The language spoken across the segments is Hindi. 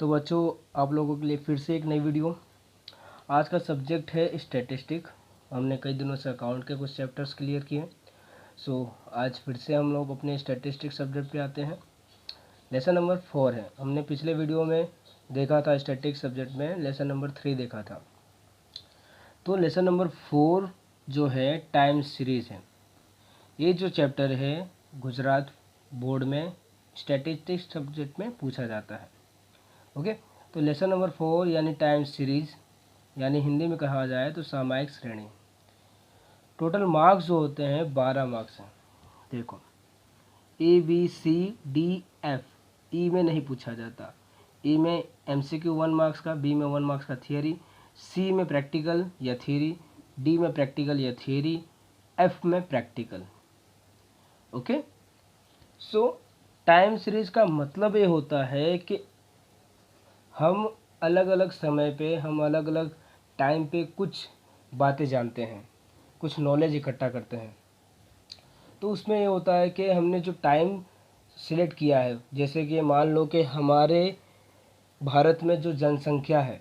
तो बच्चों, आप लोगों के लिए फिर से एक नई वीडियो। आज का सब्जेक्ट है स्टैटिस्टिक। हमने कई दिनों से अकाउंट के कुछ चैप्टर्स क्लियर किए। आज फिर से हम लोग अपने स्टैटिस्टिक सब्जेक्ट पे आते हैं। लेसन नंबर 4 है। हमने पिछले वीडियो में देखा था स्टैटिक सब्जेक्ट में लेसन नंबर 3 देखा था। तो लेसन नंबर 4 जो है टाइम सीरीज़ है। ये जो चैप्टर है गुजरात बोर्ड में स्टैटिस्टिक्स सब्जेक्ट में पूछा जाता है। ओके, तो लेसन नंबर 4 यानी टाइम सीरीज, यानी हिंदी में कहा जाए तो सामयिक श्रेणी। टोटल मार्क्स जो होते हैं 12 मार्क्स हैं। देखो, ABCDF ई में नहीं पूछा जाता। ई में MCQ 1 मार्क्स का, बी में 1 मार्क्स का थियरी, सी में प्रैक्टिकल या थियरी, डी में प्रैक्टिकल या थियरी, एफ में प्रैक्टिकल। ओके, सो टाइम सीरीज का मतलब ये होता है कि हम अलग अलग समय पे, हम अलग अलग टाइम पे कुछ बातें जानते हैं, कुछ नॉलेज इकट्ठा करते हैं। तो उसमें ये होता है कि हमने जो टाइम सिलेक्ट किया है, जैसे कि मान लो कि हमारे भारत में जो जनसंख्या है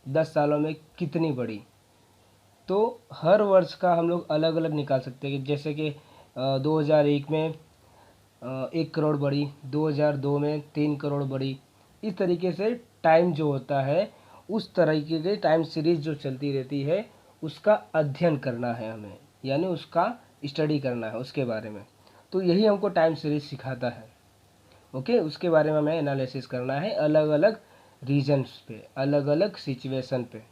10 सालों में कितनी बढ़ी, तो हर वर्ष का हम लोग अलग अलग निकाल सकते हैं। जैसे कि 2001 में 1 करोड़ बढ़ी, 2002 में 3 करोड़ बढ़ी। इस तरीके से टाइम जो होता है, उस तरीके की टाइम सीरीज जो चलती रहती है, उसका अध्ययन करना है हमें, यानी उसका स्टडी करना है उसके बारे में। तो यही हमको टाइम सीरीज सिखाता है। ओके, उसके बारे में हमें एनालिसिस करना है अलग अलग रीजन्स पे, अलग अलग सिचुएशन पे।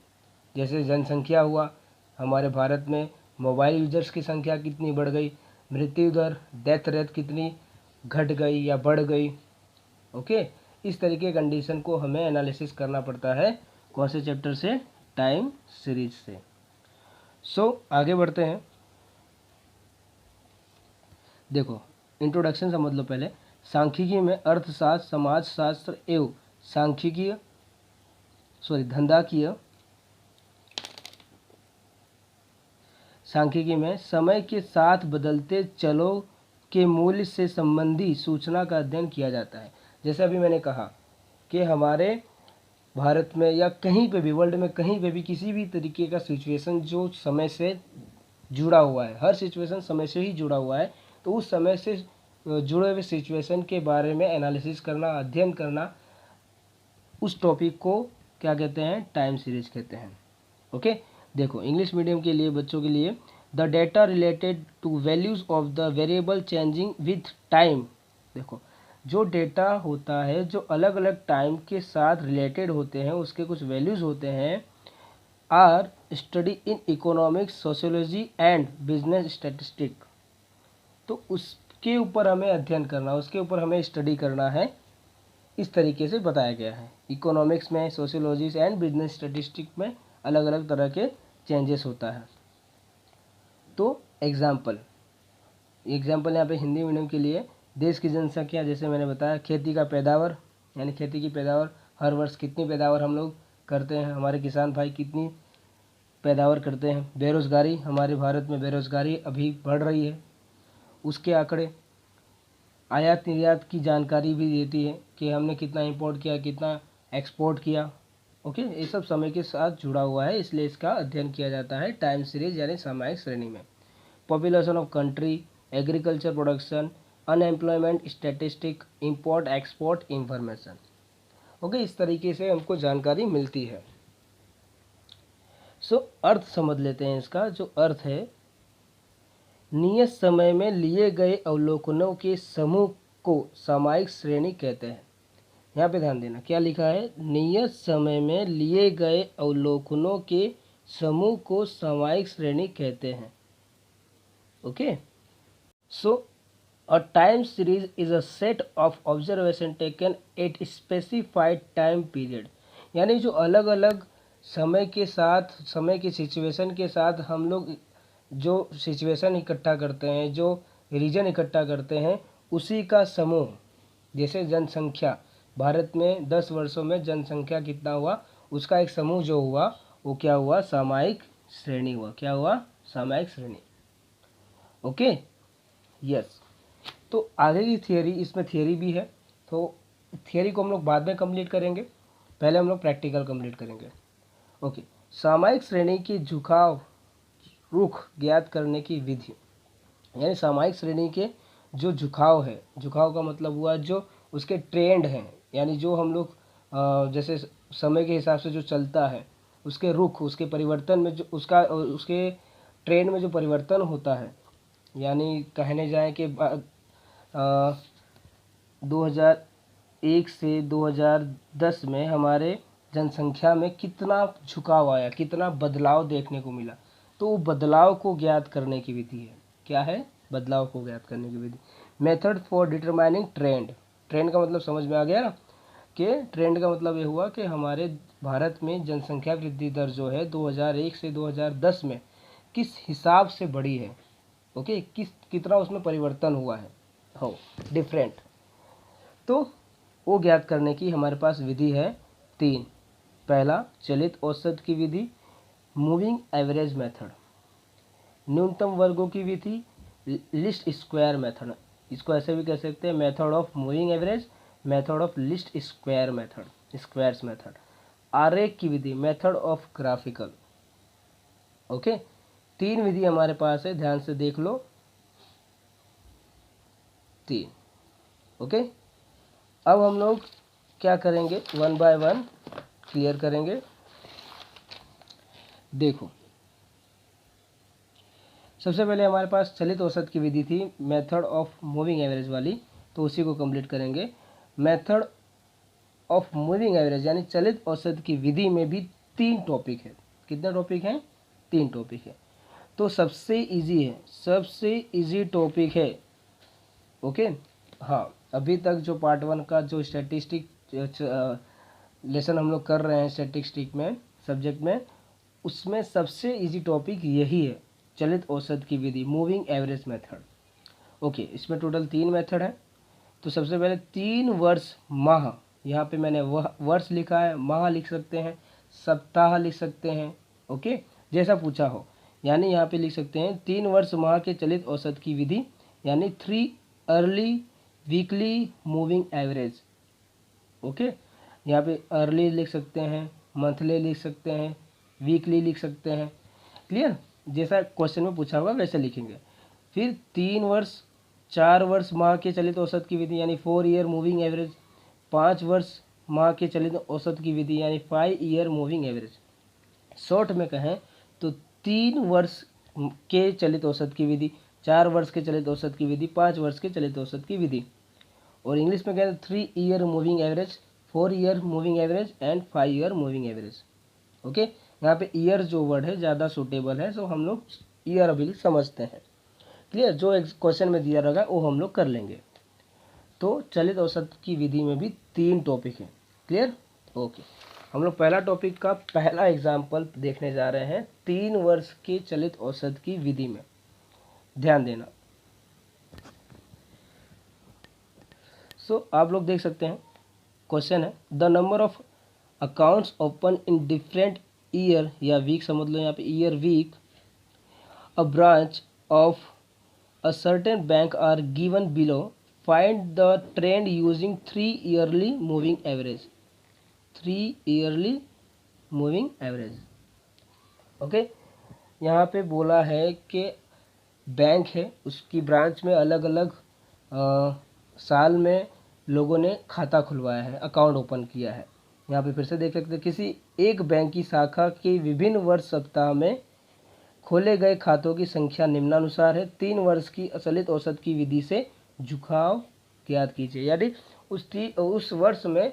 जैसे जनसंख्या हुआ, हमारे भारत में मोबाइल यूजर्स की संख्या कितनी बढ़ गई, मृत्यु दर, डेथ रेट कितनी घट गई या बढ़ गई। ओके, इस तरीके कंडीशन को हमें एनालिसिस करना पड़ता है। कौन से चैप्टर से? टाइम सीरीज से। आगे बढ़ते हैं। देखो, इंट्रोडक्शन समझ लो पहले। सांख्यिकी में अर्थशास्त्र, समाजशास्त्र एवं सांख्यिकीय धंधाकीय सांख्यिकी में समय के साथ बदलते चलों के मूल्य से संबंधी सूचना का अध्ययन किया जाता है। जैसे अभी मैंने कहा कि हमारे भारत में या कहीं पे भी, वर्ल्ड में कहीं पे भी किसी भी तरीके का सिचुएशन जो समय से जुड़ा हुआ है, हर सिचुएशन समय से ही जुड़ा हुआ है, तो उस समय से जुड़े हुए सिचुएशन के बारे में एनालिसिस करना, अध्ययन करना, उस टॉपिक को क्या कहते हैं? टाइम सीरीज कहते हैं। ओके, देखो, इंग्लिश मीडियम के लिए बच्चों के लिए the data related to values of the variable changing with time. देखो, जो डेटा होता है जो अलग अलग टाइम के साथ रिलेटेड होते हैं, उसके कुछ वैल्यूज होते हैं, are study in economics, sociology and business statistic. तो उसके ऊपर हमें अध्ययन करना, उसके ऊपर हमें स्टडी करना है। इस तरीके से बताया गया है। इकोनॉमिक्स में, सोशियोलॉजी एंड बिजनेस स्टैटिस्टिक में अलग अलग तरह के चेंजेस होता है। तो एग्जाम्पल यहाँ पे हिंदी मीडियम के लिए, देश की जनसंख्या, जैसे मैंने बताया, खेती का पैदावार, यानी खेती की पैदावार, हर वर्ष कितनी पैदावार हम लोग करते हैं, हमारे किसान भाई कितनी पैदावार करते हैं। बेरोज़गारी, हमारे भारत में बेरोज़गारी अभी बढ़ रही है, उसके आंकड़े। आयात निर्यात की जानकारी भी देती है कि हमने कितना इंपोर्ट किया, कितना एक्सपोर्ट किया। ओके, ये सब समय के साथ जुड़ा हुआ है, इसलिए इसका अध्ययन किया जाता है टाइम सीरीज यानी सामयिक श्रेणी में। Population of country, agriculture production, unemployment statistic, import export information. Okay, इस तरीके से हमको जानकारी मिलती है। अर्थ समझ लेते हैं इसका। जो अर्थ है, नियत समय में लिए गए अवलोकनों के समूह को सामयिक श्रेणी कहते हैं। यहाँ पे ध्यान देना, क्या लिखा है? नियत समय में लिए गए अवलोकनों के समूह को सामयिक श्रेणी कहते हैं। Okay, a time series is a set of observation taken at specified time period. यानी जो अलग अलग समय के साथ, समय के सिचुएशन के साथ हम लोग जो सिचुएशन इकट्ठा करते हैं, जो रीजन इकट्ठा करते हैं, उसी का समूह। जैसे जनसंख्या, भारत में 10 वर्षों में जनसंख्या कितना हुआ, उसका एक समूह जो हुआ, वो क्या हुआ? सामयिक श्रेणी हुआ। क्या हुआ? सामयिक श्रेणी। Okay, yes. तो आगे की थियरी, इसमें थियरी भी है, तो थियरी को हम लोग बाद में कंप्लीट करेंगे। पहले हम लोग प्रैक्टिकल कंप्लीट करेंगे। ओके, सामयिक श्रेणी की झुकाव रुख ज्ञात करने की विधि, यानी सामयिक श्रेणी के जो झुकाव है, झुकाव का मतलब हुआ जो उसके ट्रेंड हैं, यानी जो हम लोग जैसे समय के हिसाब से जो चलता है, उसके रुख, उसके परिवर्तन में जो उसके ट्रेंड में जो परिवर्तन होता है, यानी कहने जाए कि 2001 से 2010 में हमारे जनसंख्या में कितना झुकाव आया, कितना बदलाव देखने को मिला, तो वो बदलाव को ज्ञात करने की विधि है। क्या है? बदलाव को ज्ञात करने की विधि। Method for determining trend, trend का मतलब समझ में आ गया ना, कि ट्रेंड का मतलब ये हुआ कि हमारे भारत में जनसंख्या वृद्धि दर जो है 2001 से 2010 में किस हिसाब से बढ़ी है। ओके, कितना उसमें परिवर्तन हुआ है, हो डिफरेंट, तो वो ज्ञात करने की हमारे पास विधि है 3। पहला, चलित औसत की विधि, मूविंग एवरेज मेथड। न्यूनतम वर्गों की विधि, लिस्ट स्क्वायर मेथड। इसको ऐसे भी कह सकते हैं, method of moving average, method of list square method, squares method. आरेख की विधि, मेथड ऑफ ग्राफिकल। ओके, 3 विधि हमारे पास है, ध्यान से देख लो, 3। ओके, अब हम लोग क्या करेंगे, 1 बाय 1 क्लियर करेंगे। देखो, सबसे पहले हमारे पास चलित औसत की विधि थी, मेथड ऑफ मूविंग एवरेज वाली, तो उसी को कंप्लीट करेंगे। मेथड ऑफ मूविंग एवरेज यानी चलित औसत की विधि में भी 3 टॉपिक है। कितने टॉपिक हैं? 3 टॉपिक है। तो सबसे इजी है, सबसे इजी टॉपिक है। ओके, हाँ, अभी तक जो पार्ट 1 का जो स्टैटिस्टिक लेसन हम लोग कर रहे हैं स्टैटिस्टिक में, सब्जेक्ट में, उसमें सबसे इजी टॉपिक यही है, चलित औसत की विधि, मूविंग एवरेज मेथड। ओके, इसमें टोटल 3 मेथड है। तो सबसे पहले 3 वर्ष माह, यहाँ पे मैंने वह वर्ष लिखा है, माह लिख सकते हैं, सप्ताह लिख सकते हैं। ओके, जैसा पूछा हो, यानी यहाँ पे लिख सकते हैं 3 वर्ष माह के चलित औसत की विधि, यानी 3 early weekly moving average. Okay, यहाँ पे अर्ली लिख सकते हैं, मंथली लिख सकते हैं, वीकली लिख सकते हैं। क्लियर? जैसा क्वेश्चन में पूछा होगा वैसे लिखेंगे। फिर 3 वर्ष, 4 वर्ष माह के चलित औसत की विधि यानी 4 ईयर मूविंग एवरेज, 5 वर्ष माह के चलित औसत की विधि यानी 5 ईयर मूविंग एवरेज। शॉर्ट में कहें तो 3 वर्ष के चलित औसत की विधि, 4 वर्ष के चलित औसत की विधि, 5 वर्ष के चलित औसत की विधि। और इंग्लिश में कहें तो 3 year moving average, 4 year moving average and 5 year moving average. Okay, यहाँ पे ईयर जो वर्ड है ज़्यादा सूटेबल है, सो हम लोग ईयर अभी समझते हैं। क्लियर? जो एक क्वेश्चन में दिया रहेगा वो हम लोग कर लेंगे। तो चलित औसत की विधि में भी 3 टॉपिक हैं। क्लियर? ओके, हम लोग पहला टॉपिक का पहला एग्जाम्पल देखने जा रहे हैं 3 वर्ष के चलित औसत की विधि में। ध्यान देना। आप लोग देख सकते हैं, क्वेश्चन है, the number of accounts open in different year या वीक, समझ लो यहाँ पे year week, a branch of a certain bank are given below, find the trend using 3 yearly moving average. 3 yearly moving average. Okay, यहाँ पे बोला है कि बैंक है, उसकी ब्रांच में अलग अलग साल में लोगों ने खाता खुलवाया है, अकाउंट ओपन किया है। यहाँ पे फिर से देख सकते हैं, किसी एक बैंक की शाखा के विभिन्न वर्ष सप्ताह में खोले गए खातों की संख्या निम्नानुसार है। 3 वर्ष की चलित औसत की विधि से झुकाव ज्ञात कीजिए, यानी उस वर्ष में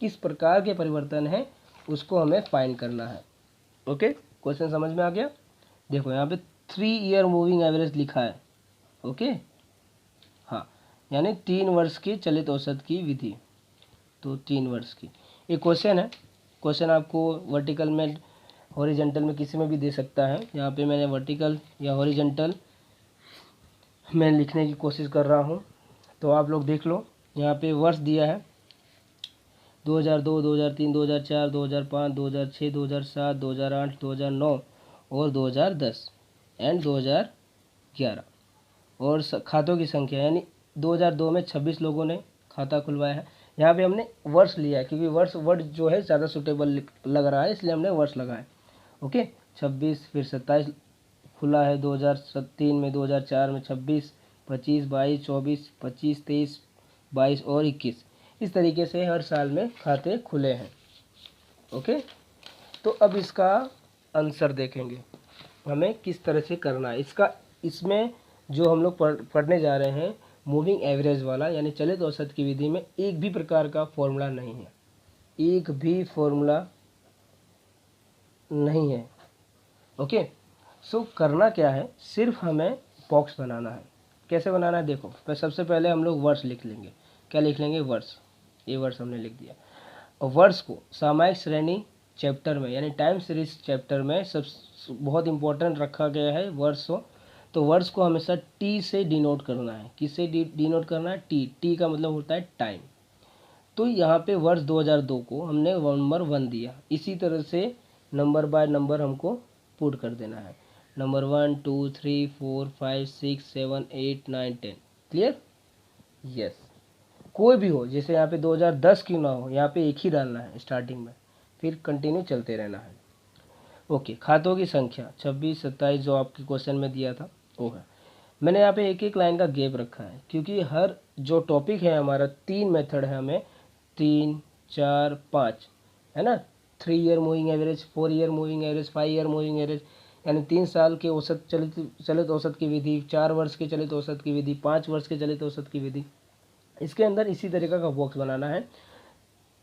किस प्रकार के परिवर्तन है उसको हमें फाइंड करना है। ओके, क्वेश्चन समझ में आ गया? देखो यहाँ पे 3 ईयर मूविंग एवरेज लिखा है। ओके, हाँ, यानी 3 वर्ष की चलित औसत की विधि, तो 3 वर्ष की। एक क्वेश्चन है, क्वेश्चन आपको वर्टिकल में, हॉरिजेंटल में, किसी में भी दे सकता है। यहाँ पे मैंने वर्टिकल या हॉरिजेंटल में लिखने की कोशिश कर रहा हूँ, तो आप लोग देख लो। यहाँ पे वर्ष दिया है 2002, 2003, 2004, 2005, 2006, 2007, 2008, 2009 और 2010 एंड 2011। और खातों की संख्या, यानी 2002 में 26 लोगों ने खाता खुलवाया है। यहाँ पे हमने वर्ष लिया है क्योंकि वर्ड जो है ज़्यादा सूटेबल लग रहा है, इसलिए हमने वर्ष लगाया। ओके, 26 फिर 27 खुला है 2003 में, 2004 में 26, 25, 22, 24, 25, 23, 22 और 21। इस तरीके से हर साल में खाते खुले हैं। ओके, तो अब इसका आंसर देखेंगे हमें किस तरह से करना है। इसमें जो हम लोग पढ़ने जा रहे हैं मूविंग एवरेज वाला यानी चलित औसत की विधि में एक भी प्रकार का फॉर्मूला नहीं है, एक भी फॉर्मूला नहीं है। ओके, सो करना क्या है, सिर्फ हमें बॉक्स बनाना है। कैसे बनाना है देखो, तो सबसे पहले हम लोग वर्ष लिख लेंगे। क्या लिख लेंगे, वर्ष। ये वर्ष हमने लिख दिया। और वर्ष को सामयिक श्रेणी चैप्टर में यानी टाइम सीरीज चैप्टर में सब बहुत इंपॉर्टेंट रखा गया है वर्ष को। तो वर्ष को हमेशा टी से डिनोट करना है। किससे डिनोट करना है, टी का मतलब होता है टाइम। तो यहाँ पे वर्ष 2002 को हमने नंबर 1 दिया। इसी तरह से नंबर बाय नंबर हमको पुट कर देना है। नंबर 1 2 3 4 5 6 7 8 9 10। Clear, yes. कोई भी हो, जैसे यहाँ पे 2010 क्यों ना हो, यहाँ पे एक ही डालना है स्टार्टिंग में, फिर कंटिन्यू चलते रहना है। ओके, खातों की संख्या 26 27 जो आपके क्वेश्चन में दिया था वो है। मैंने यहाँ पे एक एक लाइन का गैप रखा है क्योंकि हर जो टॉपिक है हमारा 3 मेथड है, हमें 3 4 5 है ना। 3 year moving average, 4 year moving average, 5 year moving average यानी 3 साल के औसत चलित औसत की विधि, 4 वर्ष के चलित औसत की विधि, 5 वर्ष के चलित औसत की विधि। इसके अंदर इसी तरीका का बॉक्स बनाना है,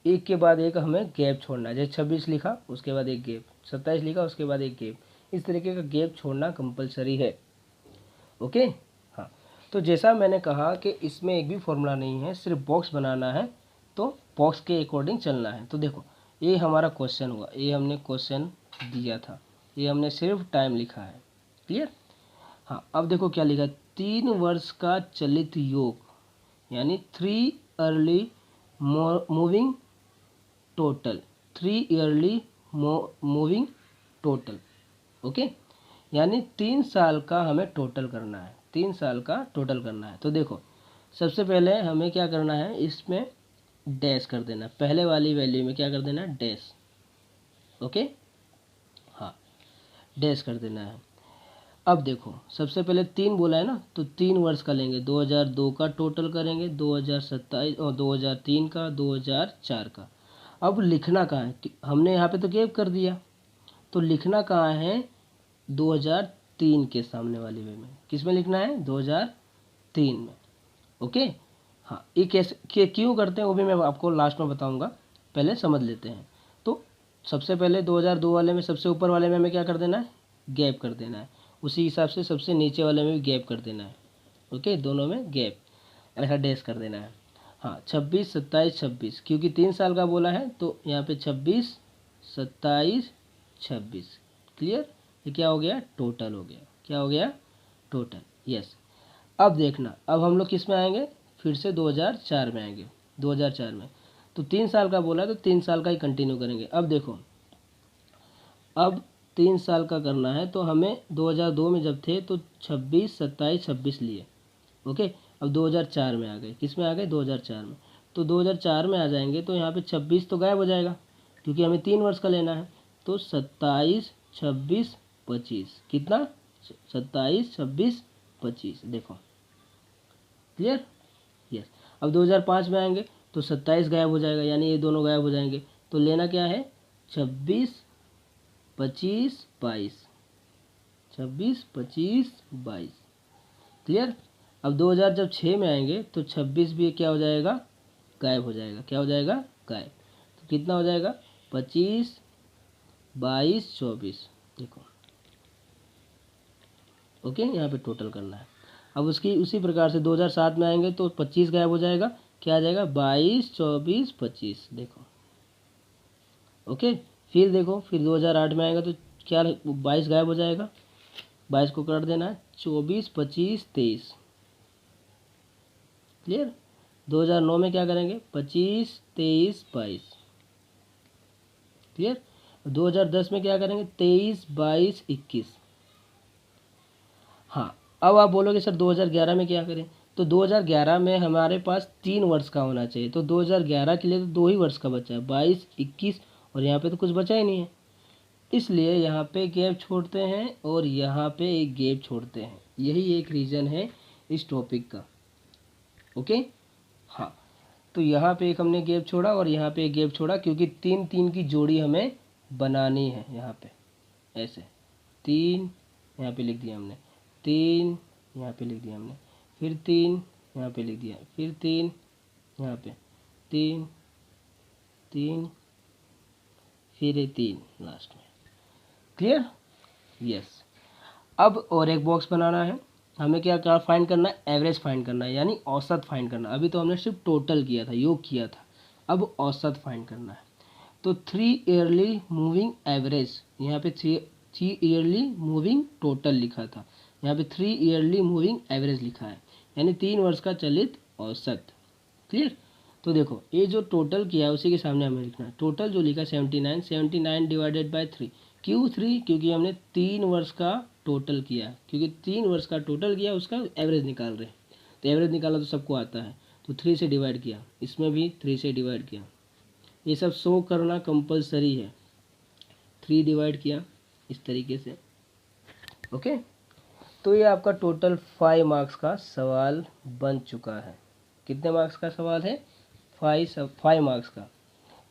एक के बाद एक हमें गैप छोड़ना है। जैसे 26 लिखा उसके बाद एक गैप, 27 लिखा उसके बाद एक गैप, इस तरीके का गैप छोड़ना कंपलसरी है। ओके, हाँ। तो जैसा मैंने कहा कि इसमें एक भी फॉर्मूला नहीं है, सिर्फ बॉक्स बनाना है, तो बॉक्स के अकॉर्डिंग चलना है। तो देखो ये हमारा क्वेश्चन हुआ, ये हमने क्वेश्चन दिया था, ये हमने सिर्फ टाइम लिखा है। क्लियर, हाँ। अब देखो क्या लिखा, 3 वर्ष का चलित योग यानी 3 yearly moving total, 3 yearly moving total. Okay, यानी 3 साल का हमें टोटल करना है, 3 साल का टोटल करना है। तो देखो सबसे पहले हमें क्या करना है, इसमें डैश कर देना, पहले वाली वैल्यू में क्या कर देना है, डैश। ओके, हाँ, डैश कर देना है। अब देखो सबसे पहले 3 बोला है ना, तो 3 वर्ष का लेंगे, 2002 का टोटल करेंगे, 2027 और 2003 का, 2004 का। अब लिखना कहाँ है, हमने यहाँ पे तो गैप कर दिया, तो लिखना कहाँ है, 2003 के सामने वाली वे में। किस में लिखना है, 2003 में। ओके, हाँ। ये कैसे क्यों करते हैं वो भी मैं आपको लास्ट में बताऊंगा, पहले समझ लेते हैं। तो सबसे पहले 2002 वाले में सबसे ऊपर वाले में हमें क्या कर देना है, गैप कर देना है। उसी हिसाब से सबसे नीचे वाले में भी गैप कर देना है। ओके, दोनों में गैप, ऐसा डैश कर देना है। हाँ, 26 27 26 क्योंकि 3 साल का बोला है तो यहाँ पे 26 27 26। क्लियर, ये क्या हो गया, टोटल हो गया। क्या हो गया, टोटल, यस। अब देखना, अब हम लोग किस में आएंगे, फिर से 2004 में आएंगे। 2004 में तो 3 साल का बोला है तो 3 साल का ही कंटिन्यू करेंगे। अब देखो, अब 3 साल का करना है तो हमें 2002 में जब थे तो 26 27 26 लिए। ओके, अब 2004 में आ गए, किस में आ गए, 2004 में। तो 2004 में आ जाएंगे तो यहाँ पे 26 तो गायब हो जाएगा क्योंकि हमें 3 वर्ष का लेना है। तो 27 26 25 कितना, 27 26 25। देखो, क्लियर, यस। अब 2005 में आएंगे तो 27 गायब हो जाएगा, यानी ये दोनों गायब हो जाएंगे। तो लेना क्या है, 26 25 22, 26 25 22। क्लियर। अब 2006 में आएंगे तो 26 भी क्या हो जाएगा, गायब हो जाएगा। क्या हो जाएगा, गायब। तो कितना हो जाएगा, 25 22 24। देखो, ओके, यहाँ पे टोटल करना है। अब उसकी उसी प्रकार से 2007 में आएंगे तो 25 गायब हो जाएगा, क्या आ जाएगा, 22 24 25। देखो, ओके। फिर देखो, फिर 2008 में आएगा तो क्या, 22 गायब हो जाएगा, 22 को कर देना है, 24 25 23। क्लियर। 2009 में क्या करेंगे, 25 23 22। क्लियर। 2010 में क्या करेंगे, 23 22 21। हाँ, अब आप बोलोगे सर 2011 में क्या करें, तो 2011 में हमारे पास 3 वर्ष का होना चाहिए, तो 2011 के लिए तो 2 ही वर्ष का बचा है, 22, 21, और यहाँ पे तो कुछ बचा ही नहीं है, इसलिए यहाँ पे गैप छोड़ते हैं और यहाँ पे एक गैप छोड़ते हैं। यही एक रीज़न है इस टॉपिक का। ओके, हाँ, तो यहाँ पे एक हमने गैप छोड़ा और यहाँ पे एक गैप छोड़ा, क्योंकि 3 3 की जोड़ी हमें बनानी है। यहाँ पे ऐसे 3 यहाँ पे लिख दिया हमने, 3 यहाँ पे लिख दिया हमने, फिर 3 यहाँ पे लिख दिया, फिर 3 यहाँ पे, 3 3, फिर 3 लास्ट में। क्लियर? यस। अब और एक बॉक्स बनाना है हमें। क्या क्या फाइंड करना है? एवरेज फाइंड करना है, यानी औसत फाइंड करना है। अभी तो हमने सिर्फ टोटल किया था, योग किया था, अब औसत फाइंड करना है। तो 3 ईयरली मूविंग एवरेज, यहाँ पे 3 ईयरली मूविंग टोटल लिखा था, यहाँ पे 3 ईयरली मूविंग एवरेज लिखा है, यानी 3 वर्ष का चलित औसत। क्लियर? तो देखो, ये जो टोटल किया है उसी के सामने हमें लिखना है। टोटल जो लिखा 79, 79 डिवाइडेड बाय 3। क्यों 3? क्योंकि हमने 3 वर्ष का टोटल किया, क्योंकि 3 वर्ष का टोटल किया, उसका एवरेज निकाल रहे हैं। तो एवरेज निकाला तो सबको आता है, तो 3 से डिवाइड किया, इसमें भी 3 से डिवाइड किया। ये सब शो करना कंपलसरी है। 3 डिवाइड किया इस तरीके से। ओके, तो ये आपका टोटल 5 मार्क्स का सवाल बन चुका है। कितने मार्क्स का सवाल है? 5 मार्क्स का,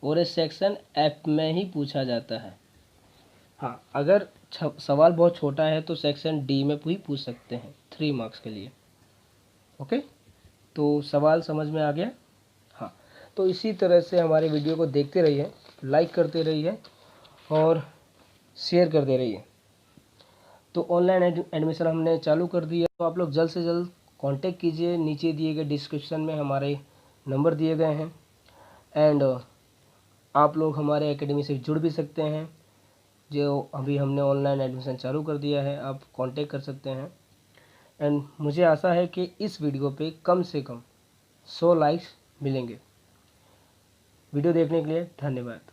और ये सेक्शन एफ में ही पूछा जाता है। हाँ, अगर सवाल बहुत छोटा है तो सेक्शन डी में भी पूछ सकते हैं 3 मार्क्स के लिए। ओके, तो सवाल समझ में आ गया? हाँ, तो इसी तरह से हमारे वीडियो को देखते रहिए, लाइक करते रहिए और शेयर करते रहिए। तो ऑनलाइन एडमिशन हमने चालू कर दिया, तो आप लोग जल्द से जल्द कांटेक्ट कीजिए। नीचे दिए गए डिस्क्रिप्शन में हमारे नंबर दिए गए हैं, एंड आप लोग हमारे एकेडमी से जुड़ भी सकते हैं। जो अभी हमने ऑनलाइन एडमिशन चालू कर दिया है, आप कांटेक्ट कर सकते हैं। एंड मुझे आशा है कि इस वीडियो पे कम से कम 100 लाइक्स मिलेंगे। वीडियो देखने के लिए धन्यवाद।